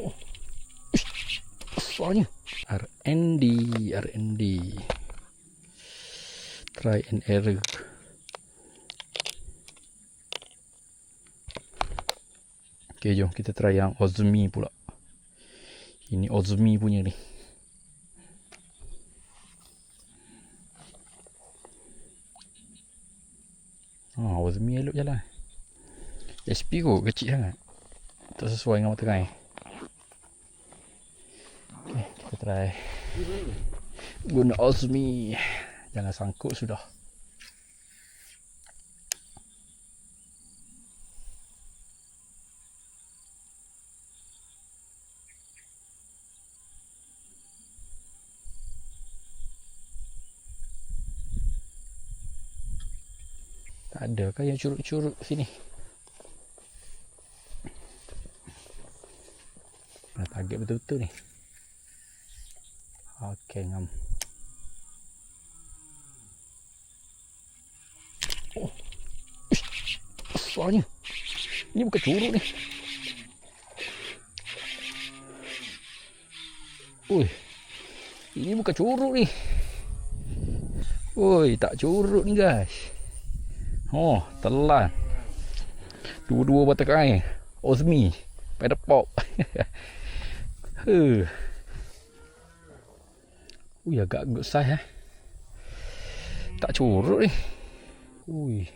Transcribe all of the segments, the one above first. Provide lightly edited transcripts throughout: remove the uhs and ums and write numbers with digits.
Oh, besarnya. R&D, R&D. Try and error. Okay, jom kita try yang Ozmi pula. Ini Ozmi punya ni. Ozmi elok jalan. SP kot kecil sangat, tak sesuai dengan mata kain. Okay, kita try guna Ozmi. Jangan sangkut sudah. Tak ada kan yang curut-curut sini. Target betul-betul ni. Okey, ngam. Oh, besarnya. Ini bukan curut ni. Ui, ini bukan curut ni. Ui, tak curut ni guys. Oh, telan. Dua-dua mata kain. Ozmi, paddle pop. Ui, agak good size tak curut ni. Ui,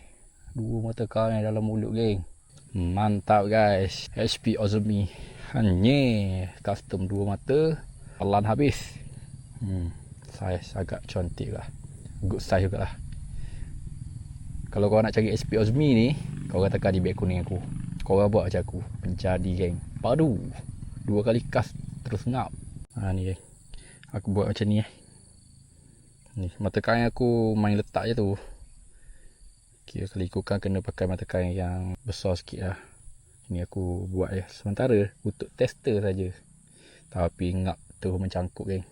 dua mata kain dalam mulut geng. Mantap guys. HP Ozmi. Hanya custom dua mata. Telan habis. Size agak cantik lah. Good size juga lah. Kalau kau nak cari SP Ozmi ni, kau tekan di beg kuning aku. Kau buat macam aku. Pencari geng. Padu. 2 kali cast terus ngap. Ni geng. Aku buat macam ni Ni mata kain aku main letak je tu. Kira kali ikutkan kena pakai mata kain yang besar sikit lah. Ni aku buat je sementara untuk tester saja. Tapi ngap terus mencangkuk geng.